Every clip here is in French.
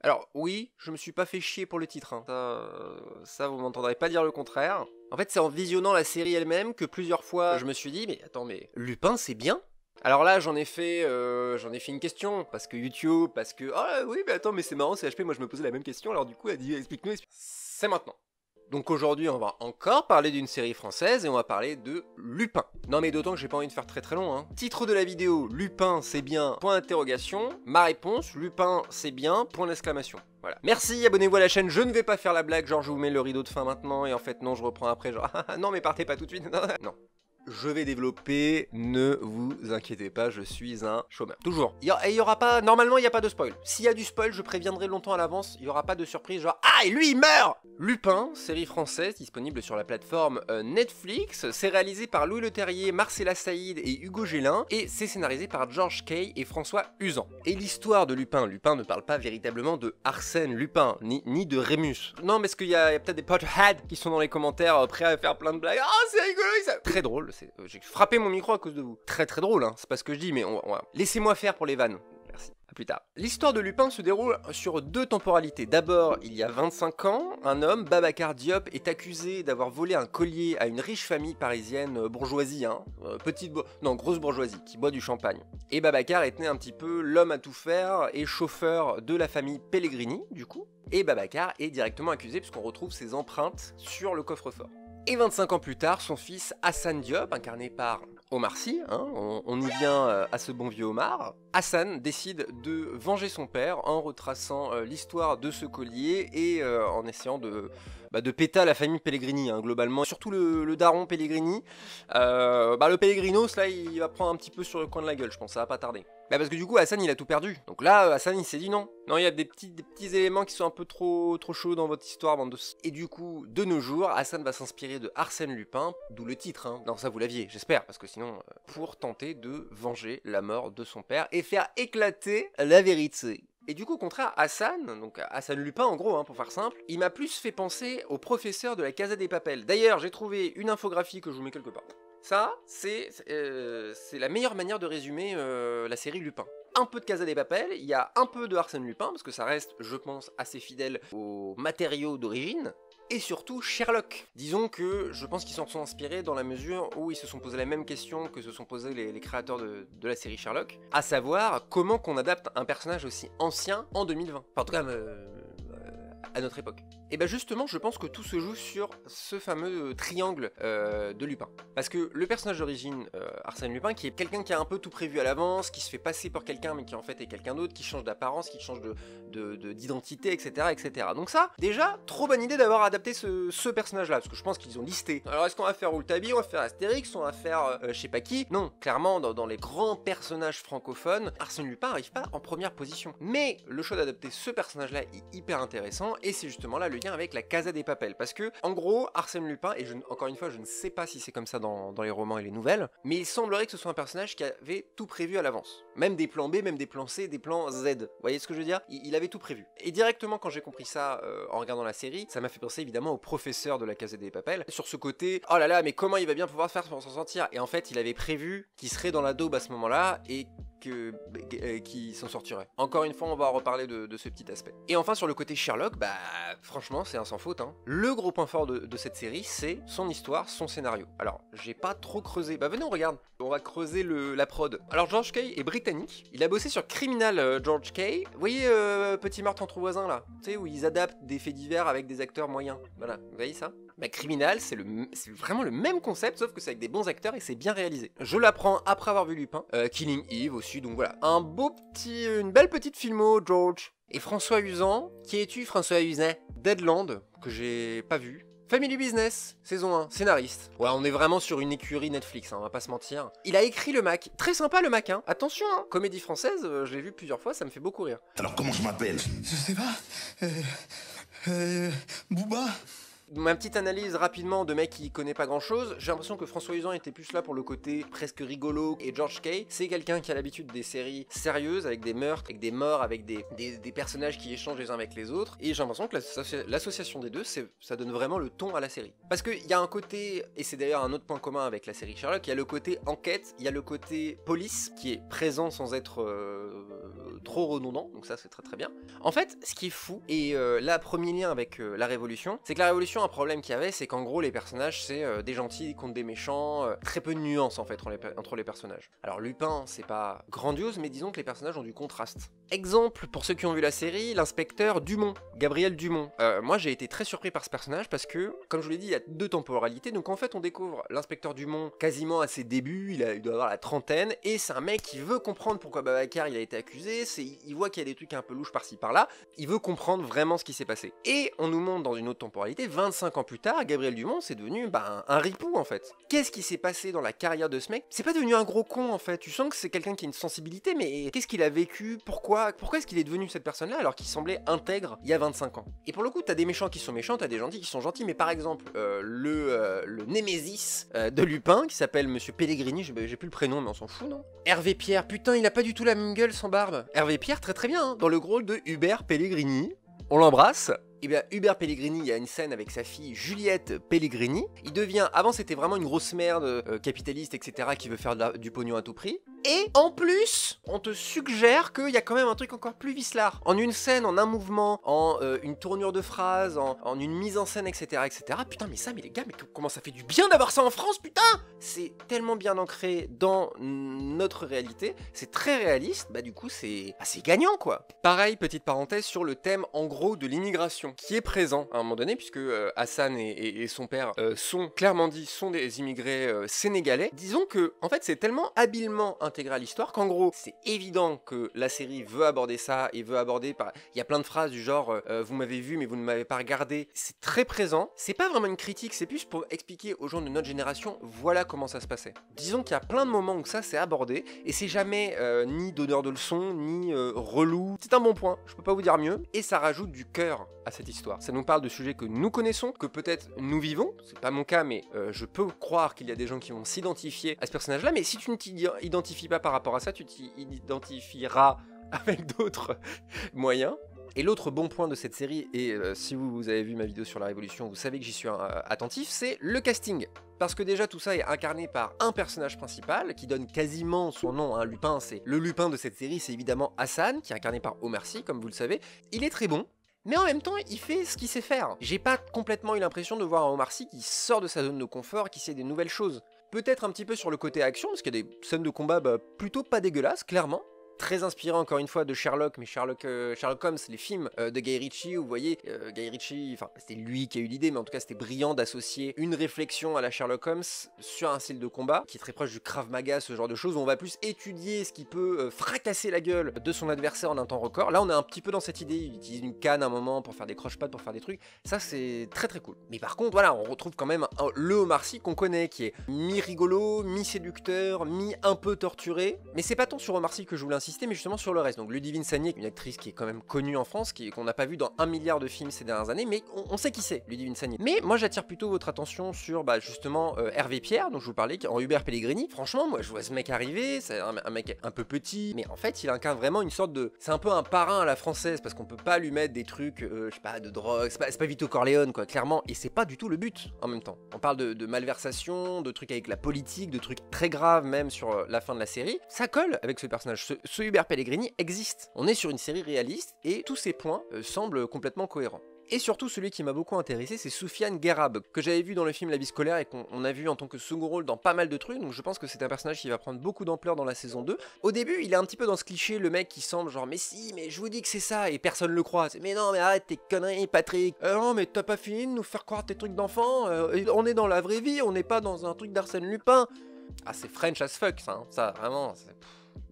Alors oui, je me suis pas fait chier pour le titre, hein. Ça vous m'entendrez pas dire le contraire. En fait c'est en visionnant la série elle-même que plusieurs fois je me suis dit mais attends mais Lupin c'est bien. Alors là j'en ai fait une question, parce que YouTube, parce que ah oui mais attends mais c'est marrant c'est HP, moi je me posais la même question alors du coup elle dit explique-nous, c'est maintenant. Donc aujourd'hui on va encore parler d'une série française et on va parler de Lupin. Non mais d'autant que j'ai pas envie de faire très très long hein. Titre de la vidéo, Lupin c'est bien, point d'interrogation. Ma réponse, Lupin c'est bien, point d'exclamation. Voilà. Merci, abonnez-vous à la chaîne, je ne vais pas faire la blague, genre je vous mets le rideau de fin maintenant et en fait non je reprends après genre non mais partez pas tout de suite. Non. Je vais développer, ne vous inquiétez pas, je suis un chômeur. Toujours. Il y aura pas, normalement il n'y a pas de spoil. S'il y a du spoil, je préviendrai longtemps à l'avance, il n'y aura pas de surprise genre ah et lui il meurt. Lupin, série française disponible sur la plateforme Netflix, c'est réalisé par Louis Leterrier, Marcella Saïd et Hugo Gélin, et c'est scénarisé par George Kay et François Usan. Et l'histoire de Lupin ne parle pas véritablement de Arsène Lupin, ni de Rémus. Non, parce qu'il y a peut-être des potheads qui sont dans les commentaires prêts à faire plein de blagues. Ah, c'est rigolo, ça. Très drôle. J'ai frappé mon micro à cause de vous. Très très drôle, hein. C'est pas ce que je dis, mais laissez-moi faire pour les vannes. Merci. À plus tard. L'histoire de Lupin se déroule sur deux temporalités. D'abord, il y a 25 ans, un homme, Babacar Diop, est accusé d'avoir volé un collier à une riche famille parisienne, bourgeoisie, hein, grosse bourgeoisie, qui boit du champagne. Et Babacar est né un petit peu l'homme à tout faire et chauffeur de la famille Pellegrini, du coup. Et Babacar est directement accusé puisqu'on retrouve ses empreintes sur le coffre-fort. Et 25 ans plus tard, son fils Hassan Diop, incarné par Omar Sy, hein, on y vient à ce bon vieux Omar, Hassan décide de venger son père en retraçant l'histoire de ce collier et en essayant de péter la famille Pellegrini, hein, globalement. Surtout le daron Pellegrini. Le Pellegrinos, là, il va prendre un petit peu sur le coin de la gueule, je pense, ça va pas tarder. Parce que du coup, Hassan, il a tout perdu. Donc là, Hassan, il s'est dit non. Non, il y a des petits éléments qui sont un peu trop chauds dans votre histoire, bande de... Et du coup, de nos jours, Hassan va s'inspirer de Arsène Lupin, d'où le titre, hein. Non, ça vous l'aviez, j'espère, parce que sinon, pour tenter de venger la mort de son père et faire éclater la vérité. Et du coup, au contraire, Hassan, donc Hassan Lupin en gros, hein, pour faire simple, il m'a plus fait penser au professeur de la Casa des Papel. D'ailleurs, j'ai trouvé une infographie que je vous mets quelque part. Ça, c'est la meilleure manière de résumer la série Lupin. Un peu de Casa des Papel, il y a un peu de Arsène Lupin, parce que ça reste, je pense, assez fidèle aux matériaux d'origine. Et surtout Sherlock. Disons que je pense qu'ils s'en sont inspirés dans la mesure où ils se sont posé la même question que se sont posés les créateurs de la série Sherlock, à savoir comment qu'on adapte un personnage aussi ancien en 2020. Enfin, en tout cas, à notre époque. Et bah justement, je pense que tout se joue sur ce fameux triangle de Lupin. Parce que le personnage d'origine, Arsène Lupin, qui est quelqu'un qui a un peu tout prévu à l'avance, qui se fait passer pour quelqu'un mais qui en fait est quelqu'un d'autre, qui change d'apparence, qui change d'identité, etc., etc. Donc ça, déjà, trop bonne idée d'avoir adapté ce personnage-là, parce que je pense qu'ils ont listé. Alors est-ce qu'on va faire Rouletabille, on va faire Astérix, on va faire je sais pas qui? Non, clairement, dans les grands personnages francophones, Arsène Lupin arrive pas en première position. Mais le choix d'adapter ce personnage-là est hyper intéressant, et c'est justement là le lien avec la Casa des Papel, parce que en gros Arsène Lupin, et encore une fois je ne sais pas si c'est comme ça dans les romans et les nouvelles, mais il semblerait que ce soit un personnage qui avait tout prévu à l'avance, même des plans B, même des plans C, des plans Z, vous voyez ce que je veux dire? Il avait tout prévu, et directement quand j'ai compris ça en regardant la série, ça m'a fait penser évidemment au professeur de la Casa des Papel, sur ce côté, oh là là mais comment il va bien pouvoir faire pour s'en sortir, et en fait il avait prévu qu'il serait dans la daube à ce moment là, et qui s'en sortirait. Encore une fois, on va en reparler de ce petit aspect. Et enfin, sur le côté Sherlock, franchement, c'est un sans faute, hein. Le gros point fort de cette série, c'est son histoire, son scénario. Alors, j'ai pas trop creusé. Venez, on regarde. On va creuser la prod. Alors, George Kay est britannique. Il a bossé sur Criminal, George Kay. Vous voyez Petit meurtre entre voisins, là? Tu sais, où ils adaptent des faits divers avec des acteurs moyens. Voilà, vous voyez ça? Criminal, c'est vraiment le même concept, sauf que c'est avec des bons acteurs et c'est bien réalisé. Je l'apprends après avoir vu Lupin. Killing Eve aussi, donc voilà. Une belle petite filmo, George. Et François Usan, qui es-tu François Usan? Deadland, que j'ai pas vu. Family Business, saison 1, scénariste. Ouais, on est vraiment sur une écurie Netflix, hein, on va pas se mentir. Il a écrit Le Mac, très sympa Le Mac, hein. Attention, hein. Comédie française, je l'ai vu plusieurs fois, ça me fait beaucoup rire. Alors comment je m'appelle? Je sais pas. Booba. Ma petite analyse rapidement de mec qui connaît pas grand chose, j'ai l'impression que François Ozon était plus là pour le côté presque rigolo, et George Kay, c'est quelqu'un qui a l'habitude des séries sérieuses, avec des meurtres, avec des morts, avec des personnages qui échangent les uns avec les autres, et j'ai l'impression que l'association des deux, ça donne vraiment le ton à la série. Parce qu'il y a un côté, et c'est d'ailleurs un autre point commun avec la série Sherlock, il y a le côté enquête, il y a le côté police, qui est présent sans être trop redondant, donc ça c'est très très bien. En fait, ce qui est fou, et là, premier lien avec la Révolution, c'est que la Révolution, un problème qu'il y avait, c'est qu'en gros, les personnages, c'est des gentils contre des méchants, très peu de nuances en fait entre les personnages. Alors Lupin, c'est pas grandiose, mais disons que les personnages ont du contraste. Exemple, pour ceux qui ont vu la série, l'inspecteur Dumont, Gabriel Dumont. Moi, j'ai été très surpris par ce personnage parce que, comme je vous l'ai dit, il y a deux temporalités, donc en fait, on découvre l'inspecteur Dumont quasiment à ses débuts, il doit avoir la trentaine, et c'est un mec qui veut comprendre pourquoi Babacar il a été accusé, il voit qu'il y a des trucs un peu louches par-ci par-là, il veut comprendre vraiment ce qui s'est passé. Et on nous montre dans une autre temporalité, 25 ans plus tard, Gabriel Dumont, c'est devenu un ripou en fait. Qu'est-ce qui s'est passé dans la carrière de ce mec? C'est pas devenu un gros con en fait, tu sens que c'est quelqu'un qui a une sensibilité, mais qu'est-ce qu'il a vécu? Pourquoi est-ce qu'il est devenu cette personne-là alors qu'il semblait intègre il y a 25 ans? Et pour le coup, t'as des méchants qui sont méchants, t'as des gentils qui sont gentils, mais par exemple, le Némésis de Lupin, qui s'appelle Monsieur Pellegrini, j'ai plus le prénom, mais on s'en fout, non? Hervé Pierre, putain, il a pas du tout la même gueule sans barbe. Hervé Pierre, très très bien, hein, dans le rôle de Hubert Pellegrini. On l'embrasse. Et bien Hubert Pellegrini, il y a une scène avec sa fille Juliette Pellegrini. Il devient, avant c'était vraiment une grosse merde capitaliste, etc., qui veut faire du pognon à tout prix. Et en plus, on te suggère qu'il y a quand même un truc encore plus vicelard. En une scène, en un mouvement, en une tournure de phrase, en une mise en scène, etc., etc. Putain, mais les gars, mais comment ça fait du bien d'avoir ça en France, putain! C'est tellement bien ancré dans notre réalité, c'est très réaliste, bah du coup c'est gagnant quoi. Pareil, petite parenthèse sur le thème en gros de l'immigration, qui est présent à un moment donné, puisque Hassan et son père sont clairement dit, sont des immigrés sénégalais. Disons que, en fait, c'est tellement habilement intégré à l'histoire qu'en gros, c'est évident que la série veut aborder ça et veut aborder par... Il y a plein de phrases du genre vous m'avez vu mais vous ne m'avez pas regardé. C'est très présent. C'est pas vraiment une critique, c'est plus pour expliquer aux gens de notre génération voilà comment ça se passait. Disons qu'il y a plein de moments où ça c'est abordé et c'est jamais ni donneur de leçons ni relou. C'est un bon point, je peux pas vous dire mieux. Et ça rajoute du cœur à cette histoire. Ça nous parle de sujets que nous connaissons, que peut-être nous vivons. C'est pas mon cas, mais je peux croire qu'il y a des gens qui vont s'identifier à ce personnage-là. Mais si tu ne t'identifies pas par rapport à ça, tu t'y identifieras avec d'autres moyens. Et l'autre bon point de cette série, et si vous avez vu ma vidéo sur la Révolution, vous savez que j'y suis attentif, c'est le casting. Parce que déjà tout ça est incarné par un personnage principal qui donne quasiment son nom à Lupin. C'est le Lupin de cette série, c'est évidemment Hassan, qui est incarné par Omar Sy, comme vous le savez. Il est très bon. Mais en même temps, il fait ce qu'il sait faire. J'ai pas complètement eu l'impression de voir un Omar Sy qui sort de sa zone de confort, qui sait des nouvelles choses. Peut-être un petit peu sur le côté action, parce qu'il y a des scènes de combat plutôt pas dégueulasses, clairement. Très inspiré encore une fois de Sherlock, mais Sherlock Holmes, les films de Guy Ritchie, où vous voyez, Guy Ritchie, enfin c'était lui qui a eu l'idée, mais en tout cas c'était brillant d'associer une réflexion à la Sherlock Holmes sur un style de combat, qui est très proche du Krav Maga, ce genre de choses, où on va plus étudier ce qui peut fracasser la gueule de son adversaire en un temps record. Là on est un petit peu dans cette idée, il utilise une canne à un moment pour faire des croche-pattes, pour faire des trucs, ça c'est très très cool. Mais par contre voilà, on retrouve quand même le Omar Sy qu'on connaît, qui est mi-rigolo, mi-séducteur, mi-un peu torturé, mais c'est pas tant sur Omar Sy que je voulais insister, mais justement sur le reste. Donc Ludivine Sagnier, une actrice qui est quand même connue en France, qu'on n'a pas vu dans 1 milliard de films ces dernières années, mais on sait qui c'est, Ludivine Sagnier. Mais moi j'attire plutôt votre attention sur justement Hervé Pierre, dont je vous parlais, en Hubert Pellegrini. Franchement, moi je vois ce mec arriver, c'est un mec un peu petit, mais en fait il incarne vraiment une sorte de... C'est un peu un parrain à la française, parce qu'on peut pas lui mettre des trucs, je sais pas, de drogue, c'est pas Vito Corleone quoi, clairement, et c'est pas du tout le but en même temps. On parle de malversation, de trucs avec la politique, de trucs très graves même sur la fin de la série. Ça colle avec ce personnage, ce Hubert Pellegrini existe. On est sur une série réaliste et tous ces points semblent complètement cohérents. Et surtout, celui qui m'a beaucoup intéressé, c'est Soufiane Guerab, que j'avais vu dans le film La vie scolaire et qu'on a vu en tant que second rôle dans pas mal de trucs, donc je pense que c'est un personnage qui va prendre beaucoup d'ampleur dans la saison 2. Au début, il est un petit peu dans ce cliché, le mec qui semble genre « mais si, mais je vous dis que c'est ça » et personne le croit. « Mais non, mais arrête tes conneries, Patrick. Non, mais t'as pas fini de nous faire croire tes trucs d'enfant. On est dans la vraie vie, on n'est pas dans un truc d'Arsène Lupin. » Ah, c'est French as fuck, ça, hein. Ça, vraiment, c'est...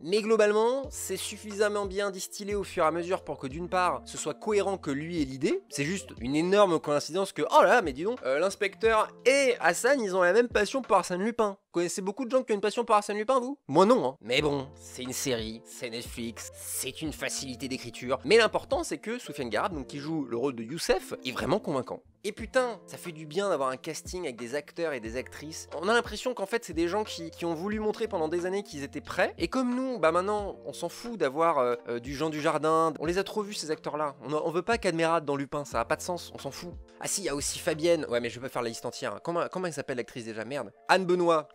Mais globalement, c'est suffisamment bien distillé au fur et à mesure pour que d'une part, ce soit cohérent que lui ait l'idée. C'est juste une énorme coïncidence que, oh là, mais dis donc, l'inspecteur et Hassan, ils ont la même passion pour Arsène Lupin. Vous connaissez beaucoup de gens qui ont une passion pour Arsène Lupin, vous? Moi non, hein. Mais bon, c'est une série, c'est Netflix, c'est une facilité d'écriture. Mais l'important, c'est que Soufiane Garab, donc qui joue le rôle de Youssef, est vraiment convaincant. Et putain, ça fait du bien d'avoir un casting avec des acteurs et des actrices. On a l'impression qu'en fait, c'est des gens qui ont voulu montrer pendant des années qu'ils étaient prêts. Et comme nous, bah maintenant, on s'en fout d'avoir du Jean Dujardin. On les a trop vus, ces acteurs-là. On veut pas qu'Admirade dans Lupin, ça a pas de sens, on s'en fout. Ah si, il y a aussi Fabienne. Ouais, mais je vais pas faire la liste entière. Comment elle s'appelle l'actrice déjà? Merde. Anne Benoît.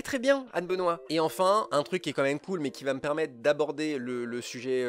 Très bien, Anne Benoît. Et enfin, un truc qui est quand même cool, mais qui va me permettre d'aborder le sujet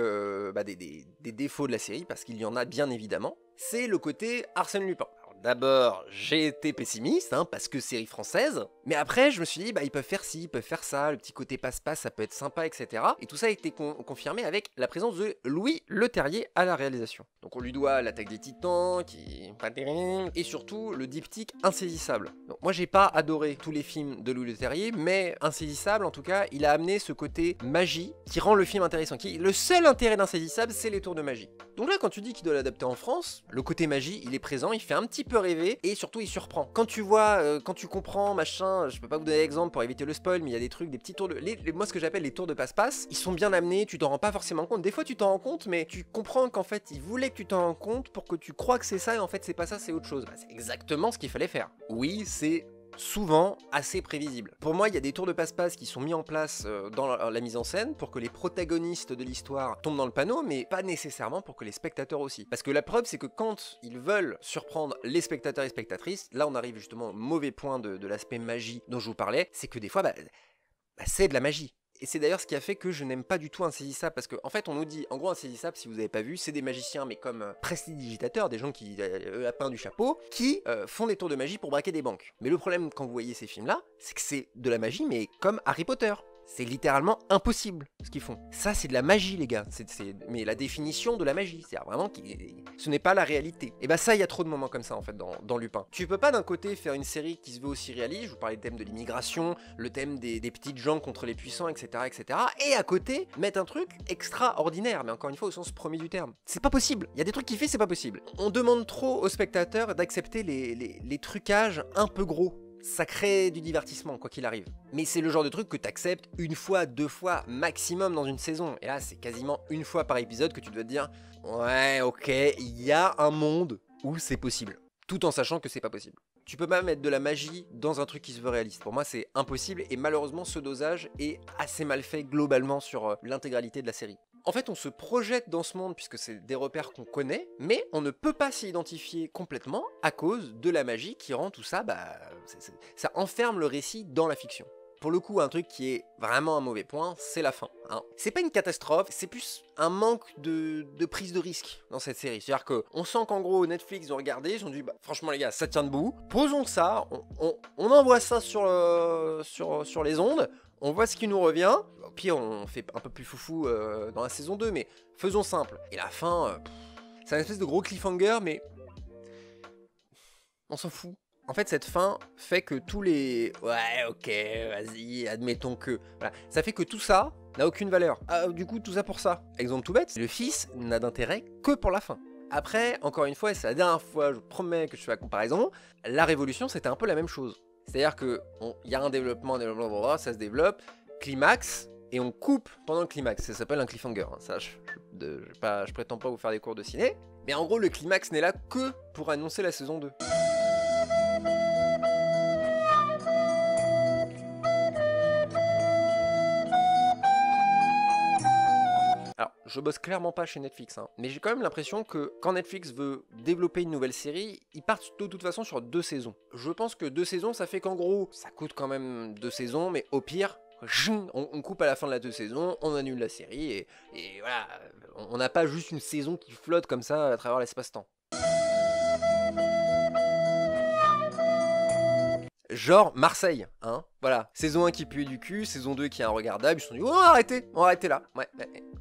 des défauts de la série, parce qu'il y en a bien évidemment, c'est le côté Arsène Lupin. D'abord, j'ai été pessimiste, parce que série française, mais après, je me suis dit, bah, ils peuvent faire ci, ils peuvent faire ça, le petit côté passe-passe, ça peut être sympa, etc. Et tout ça a été confirmé avec la présence de Louis Leterrier à la réalisation. Donc on lui doit l'Attaque des Titans, qui est pas terrible, et surtout le diptyque Insaisissable. Donc moi, j'ai pas adoré tous les films de Louis Leterrier, mais Insaisissable, en tout cas, il a amené ce côté magie qui rend le film intéressant. Le seul intérêt d'Insaisissable, c'est les tours de magie. Donc là, quand tu dis qu'il doit l'adapter en France, le côté magie, il est présent, il fait un petit peu rêver, et surtout il surprend. Quand tu vois, quand tu comprends, machin, je peux pas vous donner l'exemple pour éviter le spoil, mais il y a des trucs, des petits tours de... moi ce que j'appelle les tours de passe-passe, ils sont bien amenés, tu t'en rends pas forcément compte. Des fois tu t'en rends compte, mais tu comprends qu'en fait il voulait que tu t'en rends compte pour que tu crois que c'est ça, et en fait c'est pas ça, c'est autre chose. Bah, c'est exactement ce qu'il fallait faire. Oui, c'est souvent assez prévisible. Pour moi, il y a des tours de passe-passe qui sont mis en place dans la mise en scène pour que les protagonistes de l'histoire tombent dans le panneau, mais pas nécessairement pour que les spectateurs aussi. Parce que la preuve, c'est que quand ils veulent surprendre les spectateurs et spectatrices, là on arrive justement au mauvais point de l'aspect magie dont je vous parlais, c'est que des fois, c'est de la magie. Et c'est d'ailleurs ce qui a fait que je n'aime pas du tout Insaisissable, parce qu'en fait on nous dit, en gros Insaisissable, si vous n'avez pas vu, c'est des magiciens, mais comme prestidigitateurs, des gens qui, lapin du chapeau, qui font des tours de magie pour braquer des banques. Mais le problème quand vous voyez ces films-là, c'est que c'est de la magie, mais comme Harry Potter. C'est littéralement impossible ce qu'ils font. Ça, c'est de la magie, les gars. Mais la définition de la magie. C'est-à-dire vraiment que ce n'est pas la réalité. Et bah ça, il y a trop de moments comme ça, en fait, dans Lupin. Tu peux pas d'un côté faire une série qui se veut aussi réaliste. Je vous parlais du thème de l'immigration, le thème des petites gens contre les puissants, etc., etc. Et à côté, mettre un truc extraordinaire. Mais encore une fois, au sens premier du terme. C'est pas possible. Il y a des trucs qu'il fait, c'est pas possible. On demande trop aux spectateurs d'accepter les trucages un peu gros. Ça crée du divertissement, quoi qu'il arrive. Mais c'est le genre de truc que t'acceptes une fois, 2 fois, maximum dans une saison. Et là, c'est quasiment une fois par épisode que tu dois te dire « Ouais, ok, il y a un monde où c'est possible. » Tout en sachant que c'est pas possible. Tu peux pas mettre de la magie dans un truc qui se veut réaliste. Pour moi, c'est impossible, et malheureusement, ce dosage est assez mal fait globalement sur l'intégralité de la série. En fait, on se projette dans ce monde puisque c'est des repères qu'on connaît, mais on ne peut pas s'y identifier complètement à cause de la magie qui rend tout ça, ça enferme le récit dans la fiction. Pour le coup, un truc qui est vraiment un mauvais point, c'est la fin. C'est pas une catastrophe, c'est plus un manque de prise de risque dans cette série. C'est-à-dire qu'on sent qu'en gros, Netflix, ils ont regardé, ils ont dit, franchement les gars, ça tient debout, posons ça, on envoie ça sur les ondes, on voit ce qui nous revient, au pire on fait un peu plus foufou dans la saison 2, mais faisons simple. Et la fin, c'est un espèce de gros cliffhanger, mais on s'en fout. En fait, cette fin fait que tous les... Ouais, ok, vas-y, admettons que... Voilà. Ça fait que tout ça n'a aucune valeur. Du coup, tout ça pour ça. Exemple tout bête, le fils n'a d'intérêt que pour la fin. Après, encore une fois, et c'est la dernière fois, je promets que je fais la comparaison, la Révolution, c'était un peu la même chose. C'est-à-dire qu'il y a un développement, ça se développe, climax, et on coupe pendant le climax. Ça s'appelle un cliffhanger. Ça, je prétends pas vous faire des cours de ciné. Mais en gros, le climax n'est là que pour annoncer la saison 2. Alors, je bosse clairement pas chez Netflix, mais j'ai quand même l'impression que quand Netflix veut développer une nouvelle série, ils partent de toute façon sur 2 saisons. Je pense que 2 saisons, ça fait qu'en gros, ça coûte quand même 2 saisons, mais au pire, on coupe à la fin de la 2 saisons, on annule la série, et voilà, on n'a pas juste une saison qui flotte comme ça à travers l'espace-temps. Genre Marseille, Voilà, saison 1 qui pue du cul, saison 2 qui est regardable, ils se sont dit, oh, on va arrêter là. Ouais.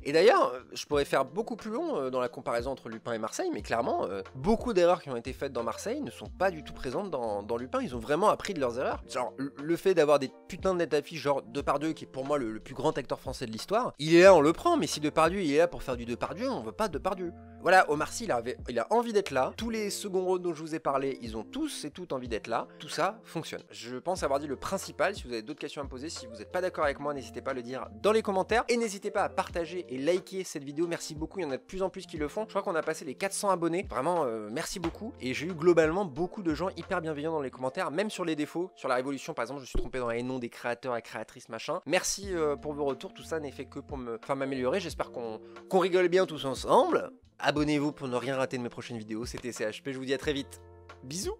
Et d'ailleurs, je pourrais faire beaucoup plus long dans la comparaison entre Lupin et Marseille, mais clairement, beaucoup d'erreurs qui ont été faites dans Marseille ne sont pas du tout présentes dans Lupin, ils ont vraiment appris de leurs erreurs. Genre, le fait d'avoir des putains de têtes d'affiche, genre Depardieu, qui est pour moi le plus grand acteur français de l'histoire, il est là, on le prend, mais si Depardieu il est là pour faire du Depardieu, on veut pas de Depardieu. Voilà, Omar Sy, il a envie d'être là, tous les seconds rôles dont je vous ai parlé, ils ont tous et toutes envie d'être là, tout ça fonctionne. Je pense avoir dit le principal. Si vous avez d'autres questions à me poser, si vous n'êtes pas d'accord avec moi, n'hésitez pas à le dire dans les commentaires, et n'hésitez pas à partager et liker cette vidéo, merci beaucoup, il y en a de plus en plus qui le font, je crois qu'on a passé les 400 abonnés, vraiment merci beaucoup, et j'ai eu globalement beaucoup de gens hyper bienveillants dans les commentaires, même sur les défauts, sur la révolution par exemple, je me suis trompé dans les noms des créateurs et créatrices machin, merci pour vos retours, tout ça n'est fait que pour m'améliorer, j'espère qu'on rigole bien tous ensemble, abonnez-vous pour ne rien rater de mes prochaines vidéos, c'était CHP, je vous dis à très vite, bisous.